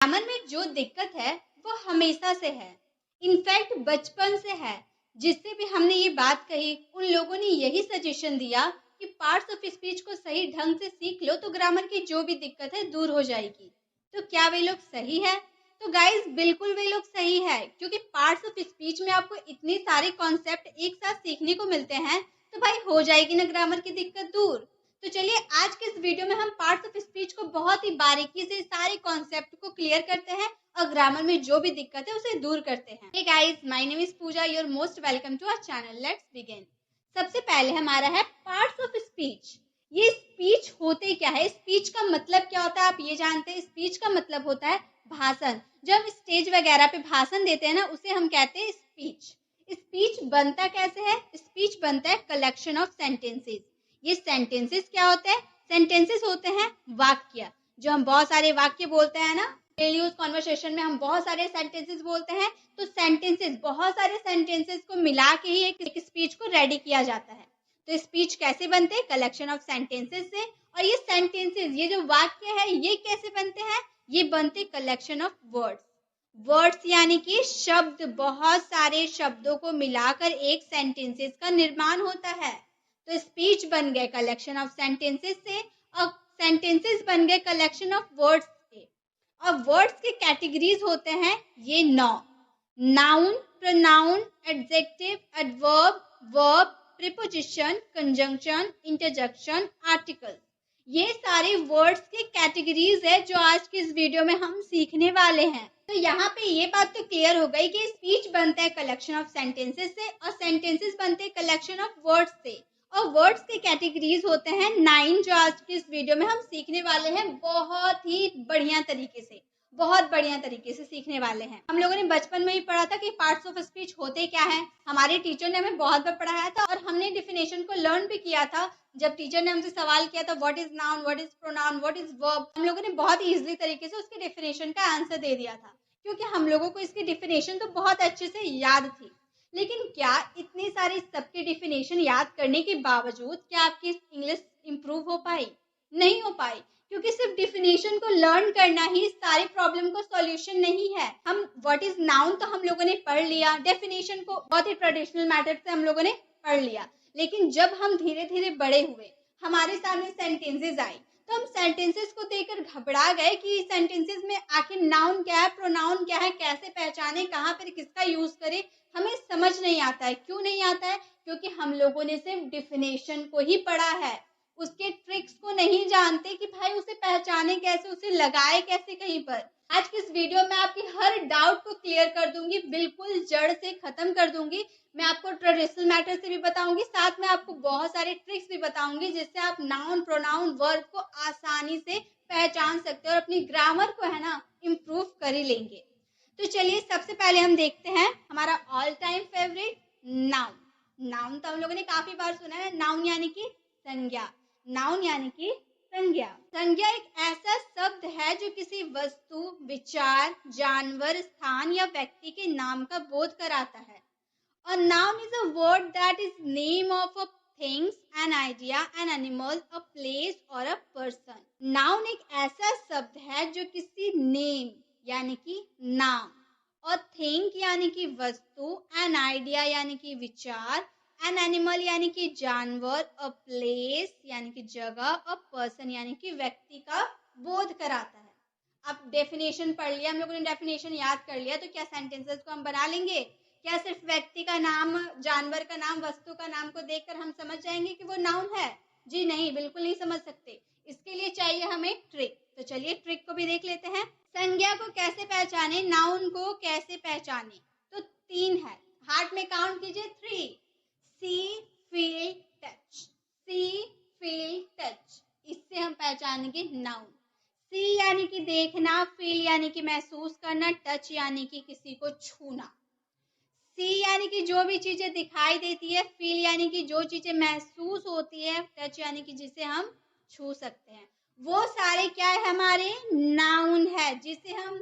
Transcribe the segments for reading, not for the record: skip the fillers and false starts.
Grammar में जो दिक्कत है वो हमेशा से है, इनफैक्ट बचपन से है। जिससे भी हमने ये बात कही उन लोगों ने यही सजेशन दिया कि पार्ट्स ऑफ स्पीच को सही ढंग से सीख लो तो ग्रामर की जो भी दिक्कत है दूर हो जाएगी। तो क्या वे लोग सही है? तो गाइस बिल्कुल वे लोग सही है, क्योंकि पार्ट्स ऑफ स्पीच में आपको इतने सारे कॉन्सेप्ट एक साथ सीखने को मिलते हैं, तो भाई हो जाएगी ना ग्रामर की दिक्कत दूर। तो चलिए आज के इस वीडियो में हम पार्ट्स ऑफ स्पीच को बहुत ही बारीकी से सारे कॉन्सेप्ट को क्लियर करते हैं और ग्रामर में जो भी दिक्कत है उसे दूर करते हैं। Hey guys, my name is Pooja, you are most welcome to our channel. Let's begin. सबसे पहले हमारा है पार्ट्स ऑफ स्पीच। ये स्पीच होते क्या है? स्पीच का मतलब क्या होता है आप ये जानते हैं? स्पीच का मतलब होता है भाषण। जब हम स्टेज वगैरह पे भाषण देते हैं ना, उसे हम कहते हैं स्पीच। स्पीच बनता कैसे है? स्पीच बनता है कलेक्शन ऑफ सेंटेंसेस। ये सेंटेंसेस क्या होते हैं? सेंटेंसेस होते हैं वाक्य। जो हम बहुत सारे वाक्य बोलते हैं ना, डेली यूज कॉन्वर्सेशन में हम बहुत सारे सेंटेंसेस बोलते हैं, तो सेंटेंसेस, बहुत सारे सेंटेंसेस को मिला के ही एक स्पीच को रेडी किया जाता है। तो स्पीच कैसे बनते हैं? कलेक्शन ऑफ सेंटेंसेस से। और ये सेंटेंसेस, ये जो वाक्य है, ये कैसे बनते हैं? ये बनते कलेक्शन ऑफ वर्ड्स। वर्ड्स यानी कि शब्द, बहुत सारे शब्दों को मिलाकर एक सेंटेंसेस का निर्माण होता है। तो स्पीच बन गए कलेक्शन ऑफ सेंटेंसेस से और सेंटेंसेस बन गए कलेक्शन ऑफ वर्ड्स से। और वर्ड्स के कैटेगरीज होते हैं ये 9: noun, pronoun, adjective, adverb, verb, preposition, conjunction, interjection, article. ये सारे वर्ड्स के कैटेगरीज है जो आज की इस वीडियो में हम सीखने वाले हैं। तो यहाँ पे ये बात तो क्लियर हो गई कि स्पीच बनता है कलेक्शन ऑफ सेंटेंसेस से और सेंटेंसेस बनते हैं कलेक्शन ऑफ वर्ड्स से। और वर्ड्स के कैटेगरीज होते हैं 9 जो आज की इस वीडियो में हम सीखने वाले हैं बहुत ही बढ़िया तरीके से, बहुत बढ़िया तरीके से सीखने वाले हैं। हम लोगों ने बचपन में ही पढ़ा था कि पार्ट्स ऑफ स्पीच होते क्या हैं। हमारे टीचर ने हमें बहुत बार पढ़ाया था और हमने डिफिनेशन को लर्न भी किया था। जब टीचर ने हमसे सवाल किया था what is noun, what is pronoun, what is verb, हम लोगों ने बहुत इजीली तरीके से उसके डिफिनेशन का आंसर दे दिया था, क्योंकि हम लोगों को इसकी डिफिनेशन तो बहुत अच्छे से याद थी। लेकिन क्या इतनी सारी सबकी डिफिनेशन याद करने के बावजूद क्या आपकी इंग्लिश इंप्रूव हो पाई? नहीं हो पाई, क्योंकि सिर्फ डिफिनेशन को लर्न करना ही सारी प्रॉब्लम को सॉल्यूशन नहीं है। हम व्हाट इज नाउन तो हम लोगों ने पढ़ लिया, डेफिनेशन को बहुत ही ट्रेडिशनल मेथड से हम लोगों ने पढ़ लिया, लेकिन जब हम धीरे धीरे बड़े हुए, हमारे सामने सेंटेंसेस आई, तो हम सेंटेंसेस को देखकर घबरा गए कि सेंटेंसेस में आखिर नाउन क्या है, प्रोनाउन क्या है, कैसे पहचाने, कहाँ पर किसका यूज करें, हमें समझ नहीं आता है। क्यों नहीं आता है? क्योंकि हम लोगों ने सिर्फ डिफिनेशन को ही पढ़ा है, उसके ट्रिक्स को नहीं जानते कि भाई उसे पहचाने कैसे, उसे लगाए कैसे कहीं पर। आज की इस वीडियो में आपकी हर डाउट को क्लियर कर दूंगी, बिल्कुल जड़ से खत्म कर दूंगी। मैं आपको ट्रेडिशनल मैटर से भी बताऊंगी, साथ में आपको बहुत सारे ट्रिक्स भी बताऊंगी जिससे आप नाउन, प्रोनाउन, वर्ब को आसानी से पहचान सकते हो और अपनी ग्रामर को है ना इम्प्रूव कर ही लेंगे। तो चलिए सबसे पहले हम देखते हैं हमारा all time favourite noun. Noun तो हम लोगों ने काफी बार सुना है, नाउन यानी कि संज्ञा। नाउन यानी कि संज्ञा। संज्ञा एक ऐसा शब्द है जो किसी वस्तु, विचार, जानवर, स्थान या व्यक्ति के नाम का बोध कराता है। A noun is a word that is name of a things, an idea, an animal, a place or a person. Noun एक ऐसा शब्द है जो किसी name यानी कि नाम, और थिंग यानी कि वस्तु, an idea यानी कि विचार, an animal यानी कि जानवर, a place यानी कि जगह, a person यानी कि व्यक्ति का बोध कराता है। अब डेफिनेशन पढ़ लिया हम लोगों ने, डेफिनेशन याद कर लिया, तो क्या सेंटेंसेस को हम बना लेंगे? क्या सिर्फ व्यक्ति का नाम, जानवर का नाम, वस्तु का नाम को देखकर हम समझ जाएंगे कि वो नाउन है? जी नहीं, बिल्कुल नहीं समझ सकते। इसके लिए चाहिए हमें ट्रिक। तो चलिए ट्रिक को भी देख लेते हैं। संज्ञा को कैसे पहचाने, नाउन को कैसे पहचाने? तो 3 है, हार्ट में काउंट कीजिए 3। सी, फील, टच। सी, फील, टच, इससे हम पहचानेंगे नाउन। सी यानी कि देखना, फील यानी कि महसूस करना, टच यानी कि किसी को छूना। सी यानी कि जो भी चीजें दिखाई देती है, फील यानी कि जो चीजें महसूस होती है, टच यानी कि जिसे हम छू सकते हैं। वो सारे क्या है? हमारे नाउन है, जिसे हम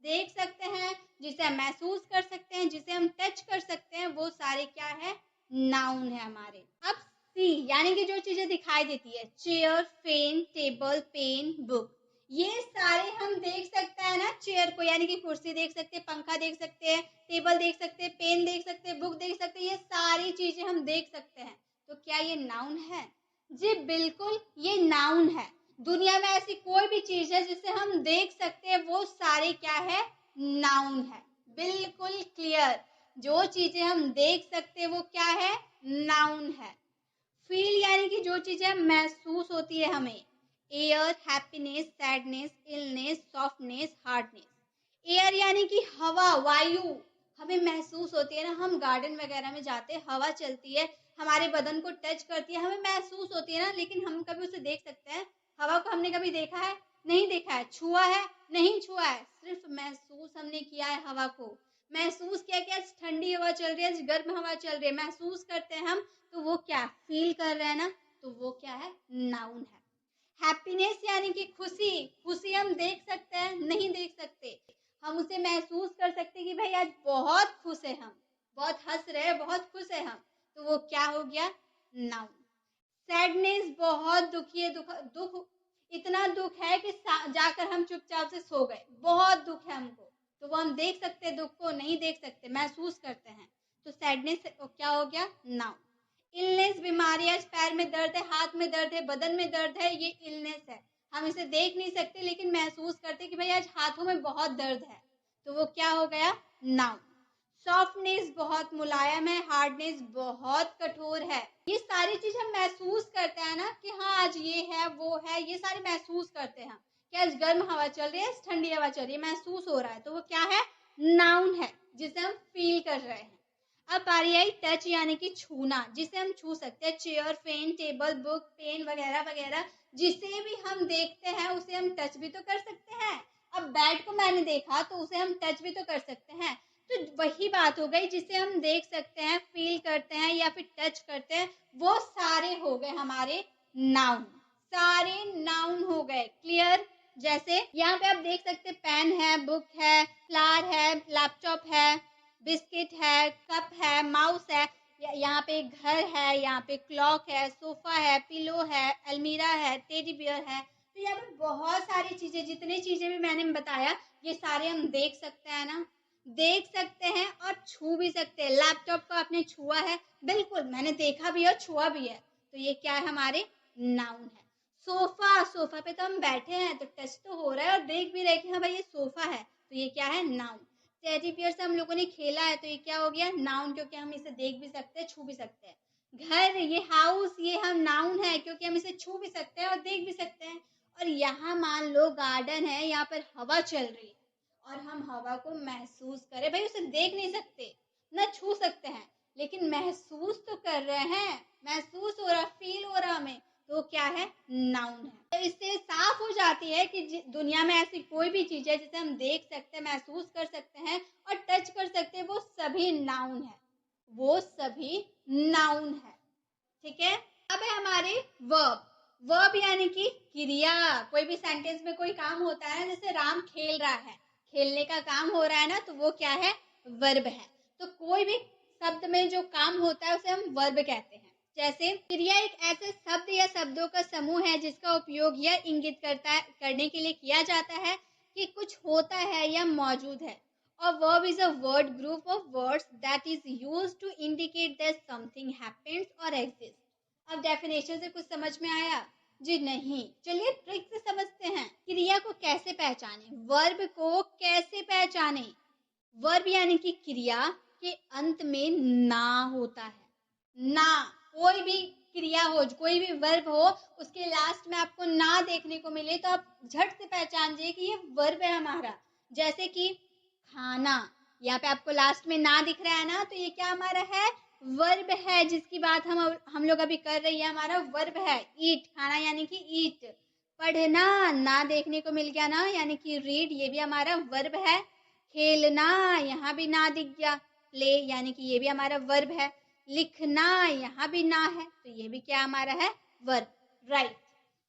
देख सकते हैं, जिसे हम महसूस कर सकते हैं, जिसे हम टच कर सकते हैं, वो सारे क्या है? नाउन है हमारे। अब सी यानी कि जो चीजें दिखाई देती है, chair, fan, table, pen, book, ये सारे हम देख सकते हैं ना, चेयर को यानी कि कुर्सी देख सकते हैं, पंखा देख सकते हैं, टेबल देख सकते हैं, पेन देख सकते हैं, बुक देख सकते हैं, ये सारी चीजें हम देख सकते हैं। तो क्या ये नाउन है? जी बिल्कुल, ये नाउन है। दुनिया में ऐसी कोई भी चीज है जिसे हम देख सकते हैं, वो सारे क्या है? नाउन है। बिल्कुल क्लियर। जो चीजें हम देख सकते हैं वो क्या है? नाउन है। फील यानी कि जो चीजें महसूस होती है हमें, air, happiness, sadness, illness, softness, hardness. Air यानी कि हवा, वायु हमें महसूस होती है ना, हम गार्डन वगैरह में जाते हैं, हवा चलती है, हमारे बदन को टच करती है, हमें महसूस होती है ना, लेकिन हम कभी उसे देख सकते हैं? हवा को हमने कभी देखा है? नहीं देखा है। छुआ है? नहीं छुआ है। सिर्फ महसूस हमने किया है हवा को। महसूस किया कि आज ठंडी हवा चल रही है, आज गर्म हवा चल रही है, महसूस करते हैं हम, तो वो क्या फील कर रहे हैं ना, तो वो क्या है? नाउन है। हैप्पीनेस यानी कि खुशी, खुशी हम देख सकते हैं? नहीं देख सकते। हम उसे महसूस कर सकते हैं कि भाई आज बहुत खुश है, हम बहुत हंस रहे हैं, बहुत खुश है हम, तो वो क्या हो गया? नाउन। सैडनेस, बहुत दुखी है, दुख इतना दुख है कि जाकर हम चुपचाप से सो गए, बहुत दुख है हमको, तो वो हम देख सकते हैं? दुख को नहीं देख सकते, महसूस करते हैं, तो सैडनेस क्या हो गया? नाउन। इलनेस, बीमारी, आज पैर में दर्द है, हाथ में दर्द है, बदन में दर्द है, ये इलनेस है। हम इसे देख नहीं सकते लेकिन महसूस करते कि भाई आज हाथों में बहुत दर्द है, तो वो क्या हो गया? नाउन। सॉफ्टनेस, बहुत मुलायम है, हार्डनेस, बहुत कठोर है। ये सारी चीज हम महसूस करते हैं ना कि हाँ आज ये है, वो है, ये सारे महसूस करते हैं कि आज गर्म हवा चल रही है, आज ठंडी हवा चल रही है, महसूस हो रहा है, तो वो क्या है? नाउन है, जिसे हम फील कर रहे हैं। अब बारी आई टच यानी कि छूना, जिसे हम छू सकते हैं। Chair, fan, table, book, pen वगैरह वगैरह, जिसे भी हम देखते हैं उसे हम टच भी तो कर सकते हैं। अब बेड को मैंने देखा तो उसे हम टच भी तो कर सकते हैं। तो वही बात हो गई, जिसे हम देख सकते हैं, फील करते हैं या फिर टच करते हैं, वो सारे हो गए हमारे नाउन। सारे नाउन हो गए। क्लियर? जैसे यहाँ पे आप देख सकते हैं, पेन है, बुक है, फ्लावर है, लैपटॉप है, बिस्किट है, कप है, माउस है, यहाँ पे घर है, यहाँ पे क्लॉक है, सोफा है, पिलो है, अलमीरा है, टेडी बियर है। तो यहाँ पे बहुत सारी चीजें, जितनी चीजें भी मैंने बताया, ये सारे हम देख सकते हैं ना, देख सकते हैं और छू भी सकते हैं। लैपटॉप को आपने छुआ है? बिल्कुल, मैंने देखा भी है और छुआ भी है, तो ये क्या है? हमारे नाउन है। सोफा, सोफा पे तो हम बैठे हैं तो टच तो हो रहा है और देख भी रहे कि हाँ भाई ये सोफा है, तो ये क्या है? नाउन। टेडी बियर से हम लोगों ने खेला है, तो ये क्या हो गया? नाउन, क्योंकि हम इसे देख भी सकते हैं, छू भी सकते हैं। घर, ये हाउस, ये हम नाउन है क्योंकि हम इसे छू भी सकते हैं और देख भी सकते हैं। और यहाँ मान लो गार्डन है, यहाँ पर हवा चल रही है और हम हवा को महसूस करें, भाई उसे देख नहीं सकते ना छू सकते हैं, लेकिन महसूस तो कर रहे हैं, महसूस हो रहा, फील हो रहा हमें, तो क्या है? नाउन है। तो इससे साफ हो जाती है कि दुनिया में ऐसी कोई भी चीज है जिसे हम देख सकते हैं, महसूस कर सकते हैं और टच कर सकते हैं, वो सभी नाउन है, वो सभी नाउन है। ठीक है? अब है हमारे वर्ब। वर्ब यानी कि क्रिया। कोई भी सेंटेंस में कोई काम होता है, जैसे राम खेल रहा है, खेलने का काम हो रहा है ना, तो वो क्या है? वर्ब है। तो कोई भी शब्द में जो काम होता है उसे हम वर्ब कहते हैं। जैसे क्रिया एक ऐसे शब्द या शब्दों का समूह है जिसका उपयोग यह इंगित करने के लिए किया जाता है कि कुछ होता है या मौजूद है। A verb is a word group of words that is used to indicate that something happens or exists. अब डेफिनेशन से कुछ समझ में आया? जी नहीं। चलिए ट्रिक से समझते हैं। क्रिया को कैसे पहचाने, वर्ब को कैसे पहचाने? वर्ब यानी कि क्रिया के अंत में ना होता है। ना, कोई भी क्रिया हो, कोई भी वर्ब हो, उसके लास्ट में आपको ना देखने को मिले तो आप झट से पहचान जाइए कि ये वर्ब है हमारा। जैसे कि खाना, यहाँ पे आपको लास्ट में ना दिख रहा है ना, तो ये क्या हमारा है? वर्ब है, जिसकी बात हम लोग अभी कर रही है, हमारा वर्ब है। ईट, खाना यानी कि ईट। पढ़ना, ना देखने को मिल गया ना, यानी कि रीड, ये भी हमारा वर्ब है। खेलना, यहाँ भी ना दिख गया। प्ले यानी कि ये भी हमारा वर्ब है। लिखना, यहाँ भी ना है, तो ये भी क्या हमारा है? वर्ब। राइट।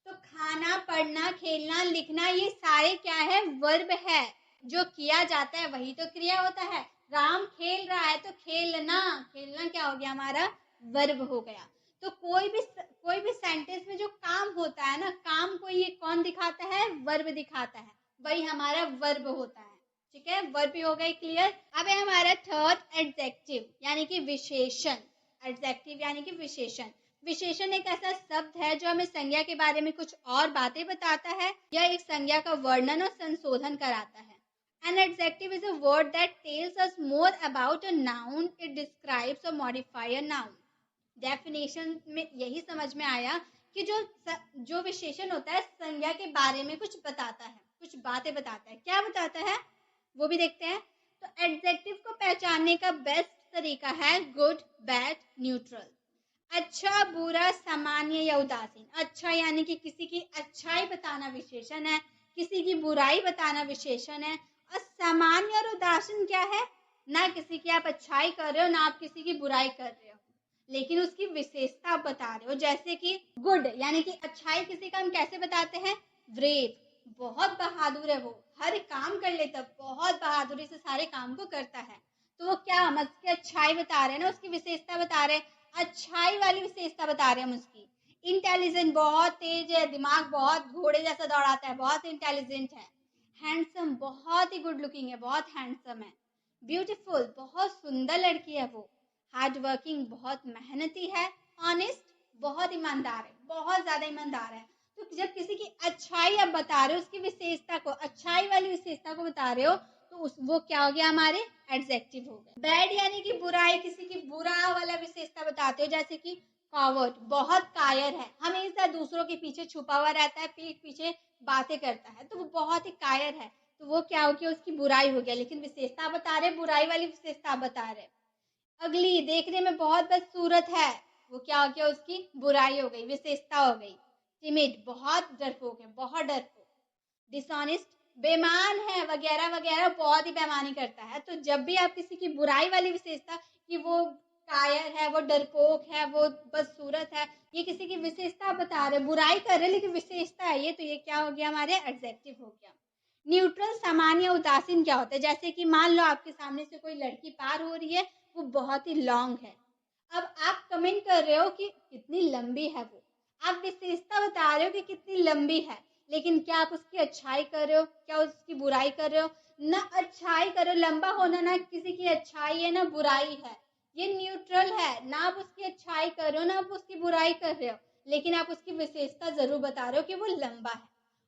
तो खाना, पढ़ना, खेलना, लिखना, ये सारे क्या है? वर्ब है। जो किया जाता है वही तो क्रिया होता है। राम खेल रहा है तो खेलना, खेलना क्या हो गया? हमारा वर्ब हो गया। तो कोई भी सेंटेंस में जो काम होता है ना, काम को ये कौन दिखाता है? वर्ब दिखाता है, वही हमारा वर्ब होता है। ठीक है, वर्ब हो गई क्लियर। अब है हमारा थर्ड एडजेक्टिव यानी कि विशेषण। एडजेक्टिव यानी कि विशेषण। विशेषण एक ऐसा शब्द है जो हमें संज्ञा के बारे में कुछ और बातें बताता है या एक संज्ञा का वर्णन और संशोधन कराता है। An adjective is a word that tells us more about a noun. It describes or modifies a noun. Definition में यही समझ में आया कि जो विशेषण होता है संज्ञा के बारे में कुछ बताता है, कुछ बातें बताता है। क्या बताता है वो भी देखते हैं। तो एडजेक्टिव को पहचानने का बेस्ट तरीका है गुड, बैड, न्यूट्रल। अच्छा, बुरा, सामान्य या उदासीन। अच्छा यानी कि किसी की अच्छाई बताना विशेषण है, किसी की बुराई बताना विशेषण है। और सामान्य और उदासीन क्या है? ना किसी की आप अच्छाई कर रहे हो ना आप किसी की बुराई कर रहे हो, लेकिन उसकी विशेषता आप बता रहे हो। जैसे कि गुड यानी कि अच्छाई किसी का हम कैसे बताते हैं? ब्रेव, बहुत बहादुर है वो, हर काम कर लेता, बहुत बहादुरी से सारे काम को करता है। तो वो क्या हम उसकी अच्छाई बता रहे हैं ना, उसकी विशेषता बता रहे हैं, अच्छाई वाली विशेषता बता रहे हैं हम उसकी। इंटेलिजेंट, बहुत तेज है, दिमाग बहुत घोड़े जैसा दौड़ाता है, बहुत इंटेलिजेंट है। हैंडसम, बहुत ही गुड लुकिंग है, बहुत हैंडसम है। ब्यूटीफुल, बहुत सुंदर लड़की है वो। हार्ड वर्किंग, बहुत मेहनती है। ऑनेस्ट, बहुत ईमानदार है, बहुत ज्यादा ईमानदार है। तो जब किसी की अच्छाई आप बता रहे हो, उसकी विशेषता को, अच्छाई वाली विशेषता को बता रहे हो, तो वो क्या हो गया? हमारे एडजेक्टिव हो गए। बैड यानी कि बुराई, किसी की बुरा वाला विशेषता बताते हो। जैसे कि कॉवर्ड, बहुत कायर है, हमेशा दूसरों के पीछे छुपा हुआ रहता है, पीठ पीछे बातें करता है, तो वो बहुत ही कायर है। तो वो क्या हो गया? उसकी बुराई हो गया, लेकिन विशेषता बता रहे, बुराई वाली विशेषता बता रहे। अगली, देखने में बहुत बदसूरत है, वो क्या हो गया? उसकी बुराई हो गई, विशेषता हो गई। टिमिड, बहुत डरपोक है, बहुत डरपोक। डिसऑनेस्ट, बेईमान है वगैरह वगैरह, बहुत ही बेईमानी करता है। तो जब भी आप किसी की बुराई वाली विशेषता कि वो कायर है, वो डरपोक है, वो बदसूरत है, ये किसी की विशेषता बता रहे, बुराई कर रहे लेकिन विशेषता है ये, तो ये क्या हो गया? हमारे एडजेक्टिव हो गया। न्यूट्रल, सामान्य, उदासीन क्या होता है? जैसे कि मान लो आपके सामने से कोई लड़की पार हो रही है, वो बहुत ही लॉन्ग है। अब आप कमेंट कर रहे हो कि कितनी लंबी है वो, आप विशेषता बता रहे हो कि कितनी लंबी है, लेकिन क्या आप उसकी अच्छाई कर रहे हो? क्या उसकी बुराई कर रहे हो? ना अच्छाई कर रहे हो, लंबा होना ना किसी की अच्छाई है ना बुराई है, ये न्यूट्रल है। ना आप उसकी अच्छाई कर रहे हो ना आप उसकी बुराई कर रहे हो, लेकिन आप उसकी विशेषता जरूर बता रहे हो कि वो लंबा है,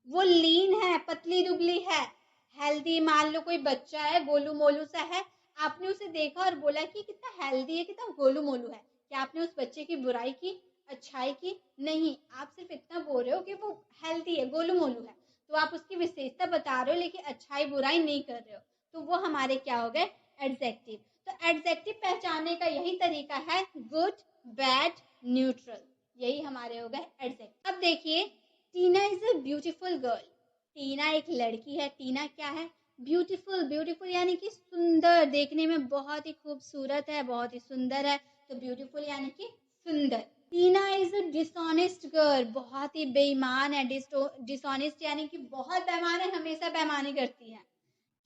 वो लीन है, पतली दुबली है। हेल्दी, मान लो कोई बच्चा है गोलू मोलू सा है, आपने उसे देखा और बोला कि कितना हेल्दी है, कितना गोलू मोलू है, क्या आपने उस बच्चे की बुराई की, अच्छाई की? नहीं, आप सिर्फ इतना बोल रहे हो कि वो हेल्दी है, गोलू मोलू है, तो आप उसकी विशेषता बता रहे हो लेकिन अच्छाई बुराई नहीं कर रहे हो। तो वो हमारे क्या हो गए? एडजेक्टिव। तो एडजेक्टिव पहचानने का यही तरीका है, गुड, बैड, न्यूट्रल, यही हमारे हो गए एडजेक्टिव। अब देखिए, टीना इज अ ब्यूटीफुल गर्ल। टीना एक लड़की है। टीना क्या है? ब्यूटीफुल। ब्यूटीफुल यानी कि सुंदर, देखने में बहुत ही खूबसूरत है, बहुत ही सुंदर है, तो ब्यूटीफुल यानी कि सुंदर। टीना इज अ डिसऑनेस्ट गर्ल, बहुत ही बेईमान है। डिसऑनेस्ट यानी कि बहुत बेईमान है, हमेशा बेईमानी करती है।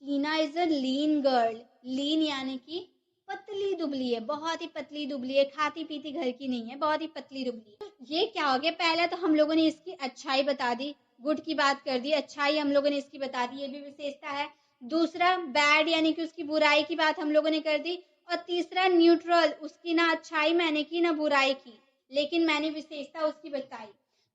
टीना इज अ लीन गर्ल। लीन यानी कि पतली दुबली है, बहुत ही पतली दुबली है, खाती पीती घर की नहीं है, बहुत ही पतली दुबली है। तो ये क्या हो गया? पहले तो हम लोगों ने इसकी अच्छाई बता दी, गुड की बात कर दी, अच्छाई हम लोगों ने इसकी बता दी, ये भी विशेषता है। दूसरा, बैड यानी कि उसकी बुराई की बात हम लोगों ने कर दी। और तीसरा, न्यूट्रल, उसकी ना अच्छाई मैंने की ना बुराई की, लेकिन मैंने विशेषता उसकी बताई।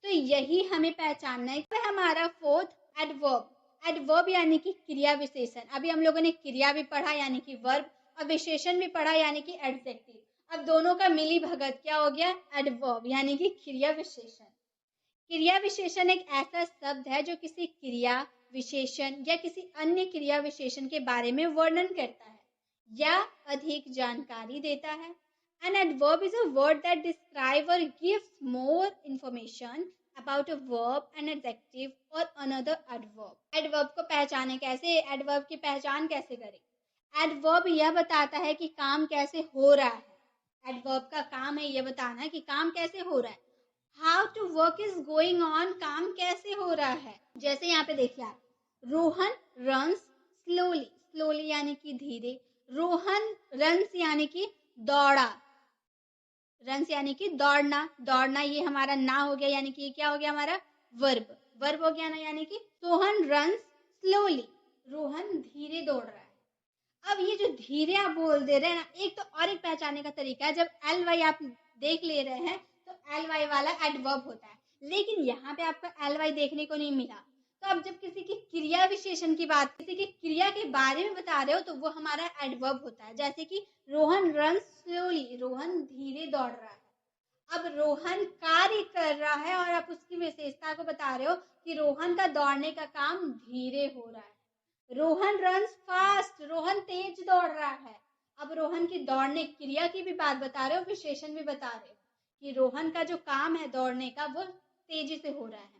तो यही हमें पहचानना है। हमारा फोर्थ, एडवर्ब। एडवर्ब यानी कि क्रिया विशेषण। अभी हम लोगों ने क्रिया भी पढ़ा यानी कि वर्ब, और विशेषण भी पढ़ा यानी कि एडजेक्टिव। अब दोनों का मिली भगत क्या हो गया? एडवर्ब यानी कि क्रिया विशेषण। क्रिया विशेषण एक ऐसा शब्द है जो किसी क्रिया विशेषण या किसी अन्य क्रिया विशेषण के बारे में वर्णन करता है या अधिक जानकारी देता है। An adverb is a word that describes or gives more information about a verb, an adjective or another adverb. Adverb को पहचाने कैसे? Adverb की पहचान कैसे करें? Adverb यह बताता है कि काम कैसे हो रहा है। Adverb का काम है यह बताना कि काम कैसे हो रहा है। How to work is going on, काम कैसे हो रहा है। जैसे यहाँ पे देखिए आप, रोहन runs slowly, slowly यानी कि धीरे, रोहन runs यानी कि दौड़ा, रन्स यानी कि दौड़ना, दौड़ना ये हमारा ना हो गया, यानी कि ये क्या हो गया हमारा वर्ब, वर्ब हो गया ना, यानी कि सोहन रन्स स्लोली, रोहन धीरे दौड़ रहा है। अब ये जो धीरे आप बोल दे रहे हैं ना, एक तो और एक पहचानने का तरीका है, जब एल वाई आप देख ले रहे हैं तो एल वाई वाला एडवर्ब होता है, लेकिन यहाँ पे आपको एल वाई देखने को नहीं मिला। तो अब जब किसी की क्रिया विशेषण की बात, किसी की क्रिया के बारे में बता रहे हो तो वो हमारा एडवर्ब होता है। जैसे कि रोहन रन स्लोली, रोहन धीरे दौड़ रहा है। अब रोहन कार्य कर रहा है और आप उसकी विशेषता को बता रहे हो कि रोहन का दौड़ने का काम धीरे हो रहा है। रोहन रन्स फास्ट, रोहन तेज दौड़ रहा है। अब रोहन की दौड़ने क्रिया की भी बात बता रहे हो, विशेषण भी बता रहे हो कि रोहन का जो काम है दौड़ने का वो तेजी से हो रहा है।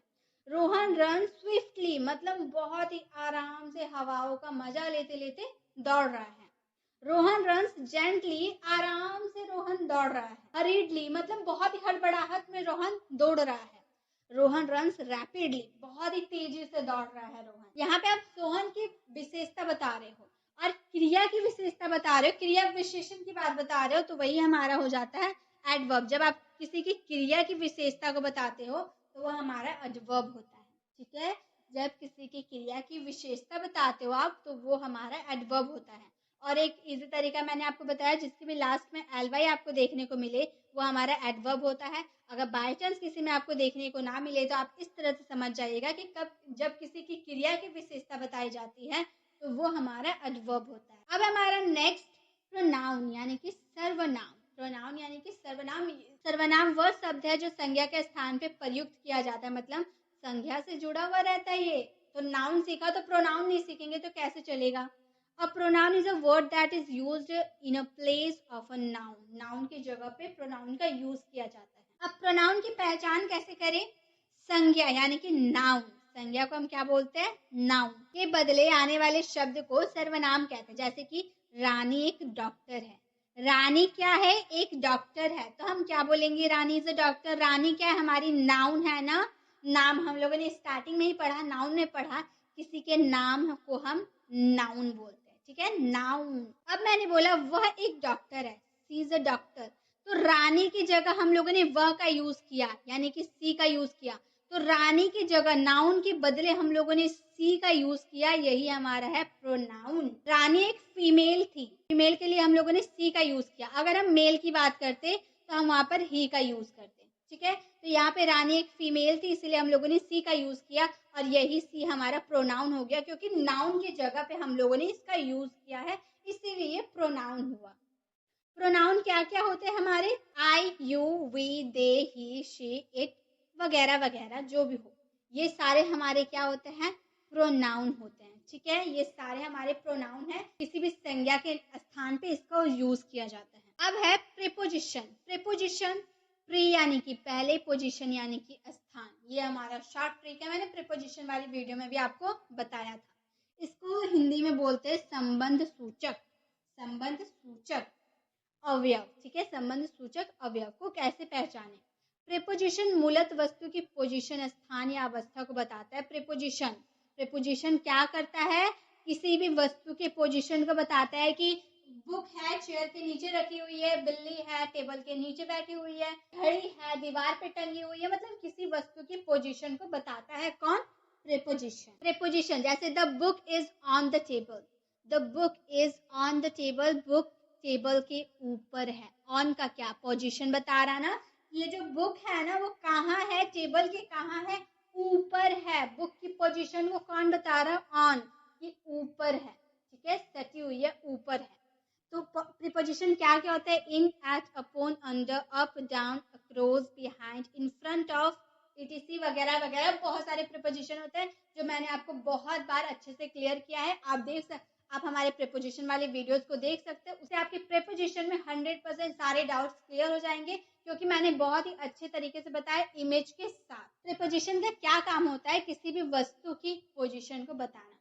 रोहन रन स्विफ्टली, मतलब बहुत ही आराम से हवाओं का मजा लेते लेते दौड़ रहा है। रोहन रन्स जेंटली, आराम से रोहन दौड़ रहा है। हरीडली मतलब बहुत ही हड़बड़ाहट में रोहन दौड़ रहा है। रोहन रन्स रैपिडली, बहुत ही तेजी से दौड़ रहा है रोहन। यहाँ पे आप सोहन की विशेषता बता रहे हो और क्रिया की विशेषता बता रहे हो, क्रिया विशेषण की बात बता रहे हो, तो वही हमारा हो जाता है एडवर्ब। जब आप किसी की क्रिया की विशेषता को बताते हो तो वह हमारा एडवर्ब होता है, ठीक है। जब किसी की क्रिया की विशेषता बताते हो आप तो वो हमारा एडवर्ब होता है। और एक इजी तरीका मैंने आपको बताया, जिसके भी लास्ट में एल वाई आपको देखने को मिले वो हमारा एडवर्ब होता है। अगर बाय चांस किसी में आपको देखने को ना मिले तो आप इस तरह से समझ जाइएगा कि कब जब किसी की क्रिया की विशेषता बताई जाती है तो वो हमारा एडवर्ब होता है। अब हमारा नेक्स्ट प्रोनाउन यानी कि सर्वनाम। प्रोनाउन यानी कि सर्वनाम। सर्वनाम वह शब्द है जो संज्ञा के स्थान पे प्रयुक्त किया जाता है, मतलब संज्ञा से जुड़ा हुआ रहता है। ये तो नाउन सीखा तो प्रोनाउन नहीं सीखेंगे तो कैसे चलेगा। A pronoun is a word that is used in a place of a noun. Noun की जगह पे pronoun का यूज किया जाता है। अब pronoun की पहचान कैसे करें। संज्ञा यानी कि नाउन, संज्ञा को हम क्या बोलते हैं, नाउन के बदले आने वाले शब्द को सर्वनाम कहते हैं। जैसे कि रानी एक डॉक्टर है, रानी क्या है, एक डॉक्टर है, तो हम क्या बोलेंगे, रानी इज अ डॉक्टर। रानी क्या है, हमारी नाउन है ना, नाम हम लोगों ने स्टार्टिंग में ही पढ़ा, नाउन में पढ़ा, किसी के नाम को हम नाउन बोलते हैं, ठीक है, नाउन। अब मैंने बोला वह एक डॉक्टर है, सी इज अ डॉक्टर, तो रानी की जगह हम लोगों ने वह का यूज किया, यानी कि सी का यूज किया, तो रानी की जगह नाउन के बदले हम लोगों ने सी का यूज किया, यही हमारा है प्रोनाउन। रानी एक फीमेल थी, फीमेल के लिए हम लोगों ने सी का यूज किया। अगर हम मेल की बात करते तो हम वहां पर ही का यूज करते, ठीक है। तो यहाँ पे रानी एक फीमेल थी इसलिए हम लोगों ने सी का यूज किया और यही सी हमारा प्रोनाउन हो गया, क्योंकि नाउन की जगह पे हम लोगों ने इसका यूज किया है, इसीलिए ये प्रोनाउन हुआ। प्रोनाउन क्या क्या होते हैं हमारे, I, you, we, they, he, she, it वगैरह वगैरह जो भी हो, ये सारे हमारे क्या होते हैं, प्रोनाउन होते हैं, ठीक है। ये सारे हमारे प्रोनाउन है, किसी भी संज्ञा के स्थान पे इसका यूज किया जाता है। अब है प्रीपोजिशन। प्रीपोजिशन, प्री यानी कि पहले, पोजीशन यानी कि स्थान, ये हमारा शॉर्ट ट्रिक है, मैंने प्रीपोजिशन वाली वीडियो में भी आपको बताया था। इसको हिंदी में बोलते हैं संबंध सूचक, संबंध सूचक अवयव, ठीक है। संबंध सूचक अवयव को कैसे पहचाने। प्रीपोजिशन मूलत वस्तु की पोजीशन, स्थान या अवस्था को बताता है। प्रीपोजिशन, प्रीपोजिशन क्या करता है, किसी भी वस्तु के पोजीशन को बताता है कि बुक है चेयर के नीचे रखी हुई है, बिल्ली है टेबल के नीचे बैठी हुई है, घड़ी है दीवार पे टंगी हुई है, मतलब किसी वस्तु की पोजीशन को बताता है कौन, प्रीपोजिशन। प्रीपोजिशन जैसे the book is on the table, the book is on the table, book table के ऊपर है, ऑन का क्या, पोजीशन बता रहा ना, ये जो बुक है ना वो कहाँ है, टेबल के कहाँ है, ऊपर है, बुक की पोजीशन को कौन बता रहा है, ऑन, ये ऊपर है, ठीक है, सटी हुई है, ऊपर है। तो प्रीपोजिशन क्या क्या होता है, in, at, upon, under, up, down, across, behind, in front of, etc वगैरह वगैरह, बहुत सारे प्रीपोजिशन होते हैं जो मैंने आपको बहुत बार अच्छे से क्लियर किया है। आप देख सकते, आप हमारे प्रीपोजिशन वाले वीडियोस को देख सकते हैं, उससे आपके प्रीपोजिशन में 100% सारे डाउट्स क्लियर हो जाएंगे, क्योंकि मैंने बहुत ही अच्छे तरीके से बताया इमेज के साथ। प्रीपोजिशन का क्या काम होता है, किसी भी वस्तु की पोजीशन को बताना,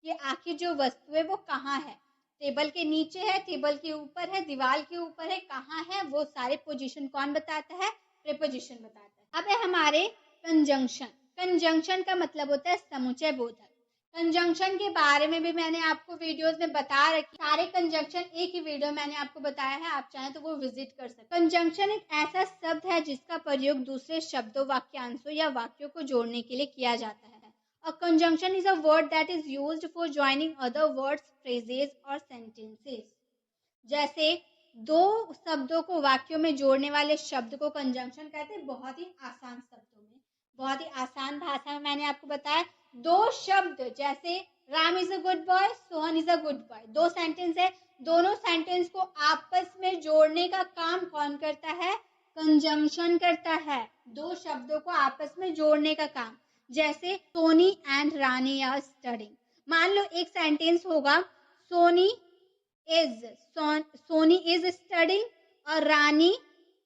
ये आखिर जो वस्तु है वो कहाँ है, टेबल के नीचे है, टेबल के ऊपर है, दीवार के ऊपर है, कहाँ है, वो सारे पोजीशन कौन बताता है, प्रीपोजिशन बताता है। अब है हमारे कंजंक्शन। कंजंक्शन का मतलब होता है समुचय बोधक। कंजंक्शन के बारे में भी मैंने आपको वीडियोस में बता रखी, सारे कंजंक्शन एक ही वीडियो मैंने आपको बताया है, आप चाहें तो वो विजिट कर सकते हैं। कंजंक्शन एक ऐसा शब्द है जिसका प्रयोग दूसरे शब्दों, वाक्यांशों या वाक्यों को जोड़ने के लिए किया जाता है। A conjunction is a word that is used for joining other words, phrases और सेंटेंसेस। जैसे दो शब्दों को वाक्यों में जोड़ने वाले शब्द को कंजंक्शन कहते हैं। बहुत ही आसान शब्दों में, बहुत ही आसान भाषा में मैंने आपको बताया। दो शब्द जैसे Ram is a good boy, Sohan is a good boy, दो सेंटेंस है, दोनों सेंटेंस को आपस में जोड़ने का काम कौन करता है? कंजंक्शन करता है। दो शब्दों को आपस में जोड़ने का काम। जैसे Soni and Rani are studying. मान लो एक सेंटेंस होगा, Soni is, Soni is studying और रानी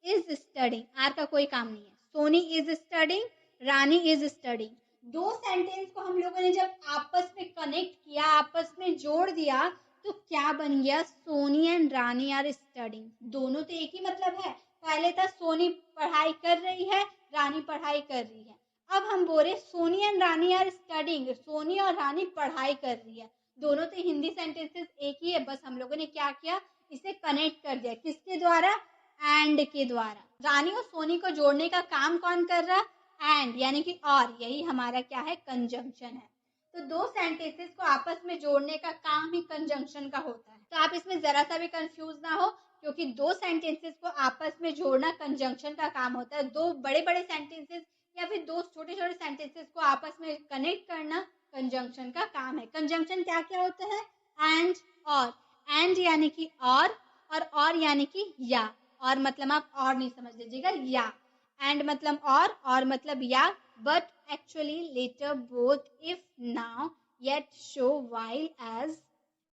इज स्टडिंग। आर का कोई काम नहीं है। Soni is studying, Rani is studying. दो सेंटेंस को हम लोगों ने जब आपस में कनेक्ट किया, आपस में जोड़ दिया, तो क्या बन गया? Soni and Rani are studying. दोनों तो एक ही मतलब है। पहले था सोनी पढ़ाई कर रही है, रानी पढ़ाई कर रही है। अब हम बोले Soni and Rani are studying, सोनी और रानी पढ़ाई कर रही है। दोनों तो हिंदी सेंटेंसेस एक ही है, बस हम लोगों ने क्या किया? इसे कनेक्ट कर दिया। किसके द्वारा? एंड के द्वारा। रानी और सोनी को जोड़ने का काम कौन कर रहा? एंड, यानी कि और। यही हमारा क्या है? कंजंक्शन है। तो दो सेंटेंसेस को आपस में जोड़ने का काम ही कंजंक्शन का होता है। तो आप इसमें जरा सा भी कंफ्यूज ना हो, क्योंकि दो सेंटेंसेस को आपस में जोड़ना कंजंक्शन का काम होता है। दो बड़े बड़े सेंटेंसेस या फिर दो छोटे छोटे सेंटेंसेस को आपस में कनेक्ट करना कंजंक्शन का काम है। कंजंक्शन क्या क्या होता है? एंड, और। एंड यानी कि और यानी कि या। और मतलब आप और नहीं समझ लीजिएगा, या। एंड मतलब और मतलब या। But actually later, both, if, now, yet, so, while, as,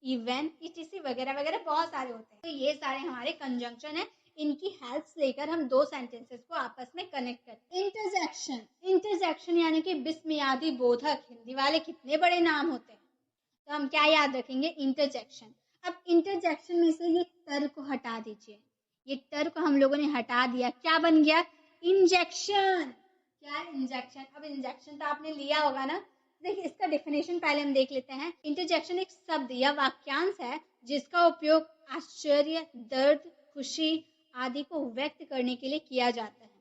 even, etc वगैरह वगैरह बहुत सारे होते हैं। तो ये सारे हमारे कंजंक्शन है। इनकी हेल्प लेकर हम दो सेंटेंसेस को आपस में कनेक्ट करते हैं। इंटरजेक्शन, इंटरजेक्शन यानी कि विस्मयादि बोधक। हिंदी वाले कितने बड़े नाम होते हैं। तो हम क्या याद रखेंगे? इंटरजेक्शन। अब इंटरजेक्शन में से ये टर को हटा दीजिए। ये टर को हम लोगों ने हटा दिया, क्या बन गया? इंजेक्शन। क्या है? इंजेक्शन। अब इंजेक्शन तो आपने लिया होगा ना। देखिए इसका डेफिनेशन पहले हम देख लेते हैं। इंटरजेक्शन एक शब्द या वाक्यांश है जिसका उपयोग आश्चर्य, दर्द, खुशी आदि को व्यक्त करने के लिए किया जाता है।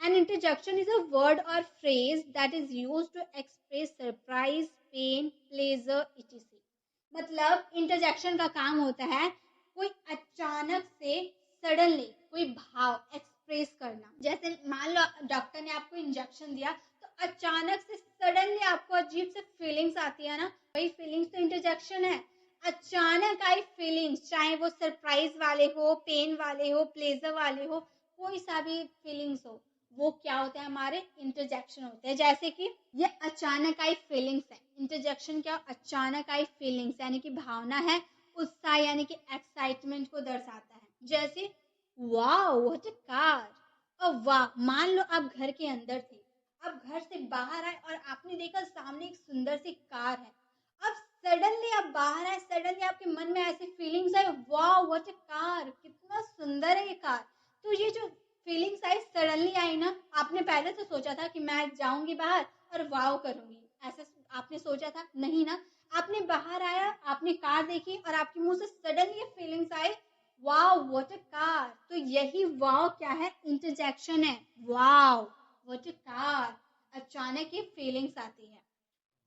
An interjection is a word or phrase that is used to express surprise, pain, pleasure, etc. मतलब इंटरजेक्शन का काम होता है कोई अचानक से सडनली कोई भाव एक्सप्रेस करना। जैसे मान लो डॉक्टर ने आपको इंजेक्शन दिया, तो अचानक से सडनली आपको अजीब से फीलिंग्स आती है ना, वही फीलिंग्स तो इंटरजेक्शन है। अचानक आई फीलिंग्स, चाहे वो सरप्राइज वाले हो, पेन वाले हो, प्लेजर वाले हो, कोई सा भी फीलिंग्स हो, वो क्या होते हैं? हमारे इंटरजेक्शन होते हैं। जैसे कि ये अचानक आई फीलिंग्स है। इंटरजेक्शन क्या? अचानक आई फीलिंग्स यानी कि भावना है, उत्साह यानी कि एक्साइटमेंट को दर्शाता है। जैसे वाओ व्हाट अ कार। और वाह, मान लो आप घर के अंदर थे, अब घर से बाहर आए और आपने देखा सामने एक सुंदर सी कार है। अब सडनली आप बाहर आए, सडनली आपके मन में ऐसी feelings I, wow what a car, कितना सुंदर है ये कार। तो ये जो फीलिंग्स आई, सडनली आई ना, आपने पहले तो सोचा था कि मैं जाऊंगी बाहर और वाव करूंगी, ऐसा आपने सोचा था? नहीं ना। आपने बाहर आया, आपने कार देखी और आपके मुंह से सडनली ये feelings I, wow what a car. तो यही वाव क्या है? इंटरजेक्शन है। वाव व्हाट अ कार, अचानक ये फीलिंग्स आती है।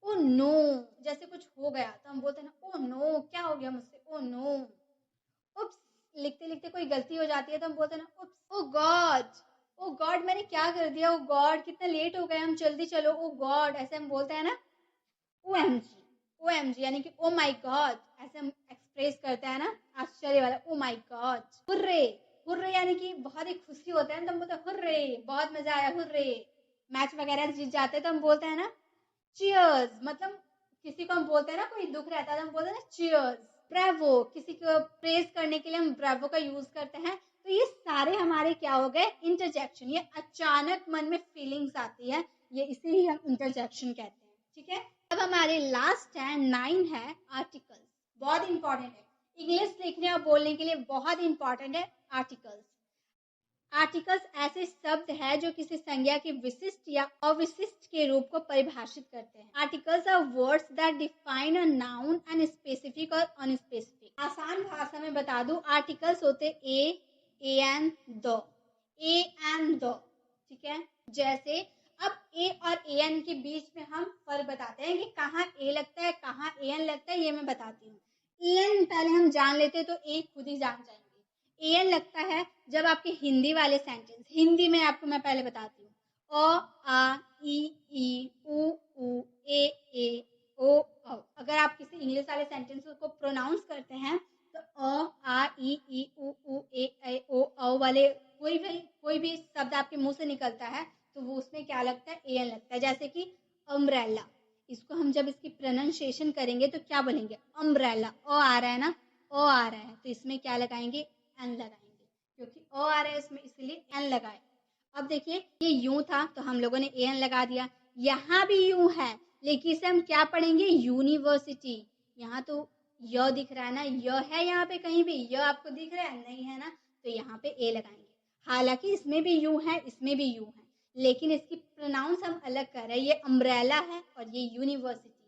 ओ नो, जैसे कुछ हो गया तो हम बोलते हैं ना, ओ नो क्या हो गया मुझसे, ओ नो। उप्स, लिखते लिखते कोई गलती हो जाती है तो हम बोलते हैं ना, उप्स, ओ गॉड, ओ गॉड मैंने क्या कर दिया, ओ गॉड कितना लेट हो गए हम, जल्दी चलो, ओ गॉड, ऐसे हम बोलते हैं ना। ओएमजी, ओएमजी यानी कि ओ माय गॉड, ऐसे हम एक्सप्रेस करते हैं ना, आश्चर्य वाला, oh my God. Hurray, hurray यानी कि बहुत ही खुशी होता है ना, तो हम बोलते हैं हुर्रे, बहुत मजा आया, हुर्रे। मैच वगैरह जीत जाते हैं तो हम बोलते हैं ना चीयर्स। मतलब किसी को हम बोलते हैं ना, कोई दुख रहता है तो हम बोलते हैं ना चीयर्स। ब्रावो, किसी को प्रेज करने के लिए हम ब्रावो का यूज करते हैं। तो ये सारे हमारे क्या हो गए? इंटरजेक्शन। ये अचानक मन में फीलिंग्स आती है, ये इसे ही हम इंटरजेक्शन कहते हैं। ठीक है, अब हमारे लास्ट है 9 है आर्टिकल्स। बहुत इंपॉर्टेंट है, इंग्लिश लिखने और बोलने के लिए बहुत इंपॉर्टेंट है आर्टिकल्स। आर्टिकल्स ऐसे शब्द है जो किसी संज्ञा के विशिष्ट या अविशिष्ट के रूप को परिभाषित करते हैं। Articles are words that define a noun and specific और अनस्पेसिफिक। आसान भाषा में बता दूं, आर्टिकल्स होते a an the, a an the, ठीक है। जैसे अब ए और ए एन के बीच में हम फर्क बताते हैं कि कहाँ ए लगता है कहाँ ए एन लगता है, ये मैं बताती हूँ। ए एन पहले हम जान लेते हैं तो ए खुद ही जान जाएंगे। ए एन लगता है जब आपके हिंदी वाले सेंटेंस, हिंदी में आपको मैं पहले बताती हूँ, अ आ ई उ ए ओ औ। अगर आप किसी इंग्लिश वाले सेंटेंस को प्रोनाउंस करते हैं तो अ आ ई उ ए ओ औ वाले कोई भी शब्द आपके मुंह से निकलता है तो वो उसमें क्या लगता है, ए एन लगता है। जैसे कि अम्ब्रेला, इसको हम जब इसकी प्रोनाउंसिएशन करेंगे तो क्या बोलेंगे, अम्ब्रेला। ओ आ रहा है ना, ओ आ रहा है तो इसमें क्या लगाएंगे, एन लगाएंगे, क्योंकि ओ आ रहा है इसमें इसलिए एन लगाए। अब देखिए ये यूं था तो हम लोगों ने ए एन लगा दिया, यहाँ भी यूं है लेकिन इसे हम क्या पढ़ेंगे, यूनिवर्सिटी। यहाँ तो य दिख रहा है ना, य है यहाँ पे कहीं भी, य आपको दिख रहा है, नहीं है ना, तो यहाँ पे ए लगाएंगे। हालांकि इसमें भी यूं है इसमें भी यूं है, लेकिन इसकी प्रोनाउंस हम अलग कर रहे हैं, ये अम्ब्रेला है और ये यूनिवर्सिटी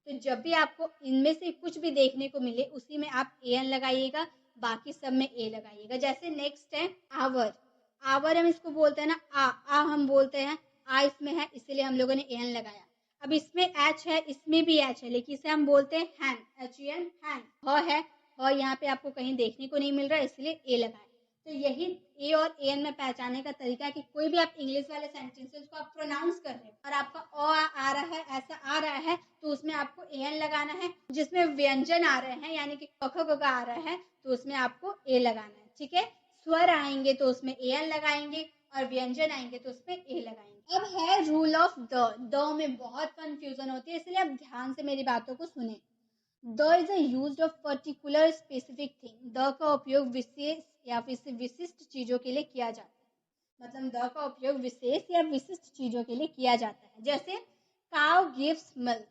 है। तो जब भी आपको इनमें से कुछ भी देखने को मिले उसी में आप ए एन लगाइएगा, बाकी सब में ए लगाइएगा। जैसे नेक्स्ट है आवर, आवर हम इसको बोलते हैं ना, आ हम बोलते हैं, आ इसमें है इसलिए हम लोगों ने ए एन लगाया। अब इसमें एच है इसमें भी एच है लेकिन इसे हम बोलते हैं हैन, एच ई एन, हैन। ह है, ह यहाँ पे आपको कहीं देखने को नहीं मिल रहा है इसलिए ए लगाया। तो यही ए और ए एन में पहचानने का तरीका है कि कोई भी आप इंग्लिश वाले सेंटेंसेस को आप प्रोनाउंस कर रहे हो और आपका अ आ रहा है, ऐसा आ रहा है तो उसमें आपको ए एन लगाना है। जिसमें व्यंजन आ रहे हैं यानी कि क ख ग घ आ रहा है तो उसमें आपको ए लगाना है, ठीक है। स्वर आएंगे तो उसमें ए एन लगाएंगे और व्यंजन आएंगे तो उसमें ए लगाएंगे। अब है रूल ऑफ द में बहुत कंफ्यूजन होती है इसलिए आप ध्यान से मेरी बातों को सुने। The is used of particular specific thing, the का उपयोग विशेष या विशिष्ट चीजों के लिए किया जाता है। मतलब द का उपयोग विशेष या विशिष्ट चीजों के लिए किया जाता है। जैसे काउ गिव्स मिल्क,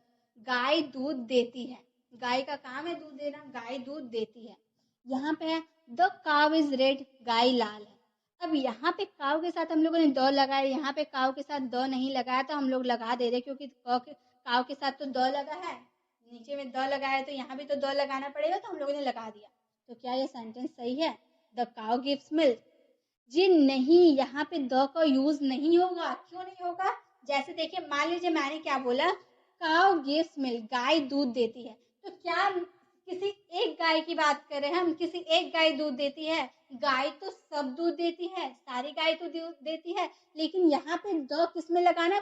गाय दूध देती है, गाय का काम है दूध देना, गाय दूध देती है। यहाँ पे है द काउ इज रेड, गाय लाल है। अब यहाँ पे काउ के साथ हम लोगों ने द लगाया, यहाँ पे काउ के साथ द नहीं लगाया तो हम लोग लगा दे रहे क्योंकि काउ के साथ तो द लगा है, नीचे में द लगाया तो यहाँ भी तो द लगाना पड़ेगा तो हम लोगों ने लगा दिया। तो क्या ये सेंटेंस सही है, द काउ गिव्स मिल्क? जी नहीं, यहाँ पे द का यूज नहीं होगा। क्यों नहीं होगा, जैसे देखिए मान लीजिए मैंने क्या बोला, काउ गिव्स मिल्क, गाय दूध देती है, तो क्या किसी एक गाय की बात कर रहे हैं हम, किसी एक गाय दूध देती है? गाय तो सब दूध देती है, सारी गाय तो दूध देती है, लेकिन यहाँ पे द किसमें लगाना,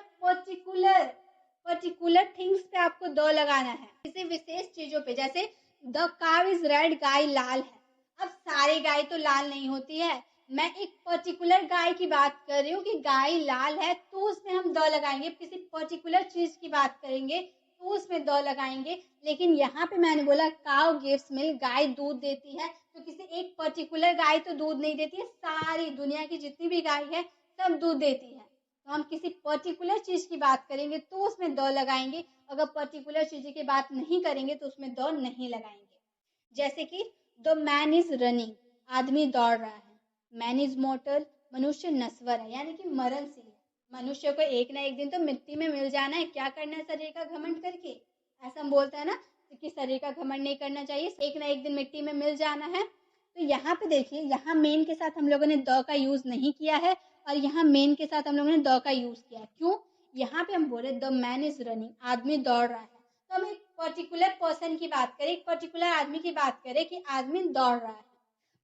पर्टिकुलर थिंग्स पे आपको द लगाना है, किसी विशेष चीजों पे। जैसे द काउ इज रेड, गाय लाल है। अब सारी गाय तो लाल नहीं होती है, मैं एक पर्टिकुलर गाय की बात कर रही हूँ कि गाय लाल है तो उसमें हम द लगाएंगे। किसी पर्टिकुलर चीज की बात करेंगे तो उसमें द लगाएंगे। लेकिन यहाँ पे मैंने बोला काउ गिव्स मिल्क, गाय दूध देती है, तो किसी एक पर्टिकुलर गाय तो दूध नहीं देती है, सारी दुनिया की जितनी भी गाय है सब दूध देती है। तो हम किसी पर्टिकुलर चीज की बात करेंगे तो उसमें द लगाएंगे, अगर पर्टिकुलर चीज की बात नहीं करेंगे तो उसमें द नहीं लगाएंगे। जैसे कि द मैन इज रनिंग, आदमी दौड़ रहा है। मैन इज मॉर्टल, मनुष्य नश्वर है यानी कि मरणशील है। मनुष्य को एक ना एक दिन तो मिट्टी में मिल जाना है, क्या करना है शरीर का घमंड करके, ऐसा हम बोलते हैं ना कि शरीर का घमंड नहीं करना चाहिए, एक ना एक दिन मिट्टी में मिल जाना है। तो यहाँ पे देखिए, यहाँ मेन के साथ हम लोगों ने द का यूज नहीं किया है और यहाँ मेन के साथ हम लोगों ने द का यूज किया है। क्यों, यहाँ पे हम बोले द मैन इज रनिंग, आदमी दौड़ रहा है, तो हम एक पर्टिकुलर पर्सन की बात करें, एक पर्टिकुलर आदमी की बात करें कि आदमी दौड़ रहा है।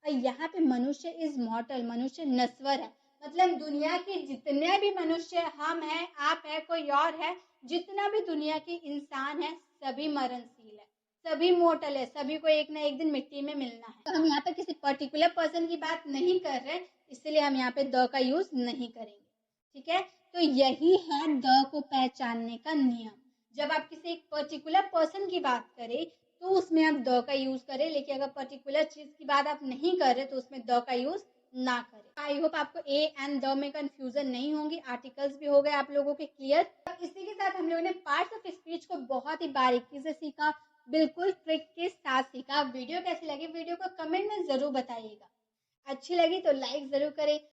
और यहाँ पे मनुष्य इज मॉर्टल, मनुष्य नश्वर है, मतलब दुनिया के जितने भी मनुष्य, हम हैं आप है कोई और है, जितना भी दुनिया के इंसान है सभी मरणशील है, सभी मॉर्टल है, सभी को एक ना एक दिन मिट्टी में मिलना है। तो हम यहाँ पे किसी पर्टिकुलर पर्सन की बात नहीं कर रहे, इसलिए हम यहाँ पे द का यूज नहीं करेंगे, ठीक है। तो यही है द को पहचानने का नियम। जब आप किसी एक पर्टिकुलर पर्सन की बात करें तो उसमें आप द का यूज करें, लेकिन अगर पर्टिकुलर चीज की बात आप नहीं कर रहे तो उसमें द का यूज ना करें। आई होप आपको ए एंड द में कंफ्यूजन नहीं होंगी, आर्टिकल्स भी हो गए आप लोगों के क्लियर। इसी के साथ हम लोगों ने पार्ट्स ऑफ स्पीच को बहुत ही बारीकी से सीखा, बिल्कुल ट्रिक के साथ सीखा। वीडियो कैसी लगी, वीडियो को कमेंट में जरूर बताइएगा। अच्छी लगी तो लाइक जरूर करें,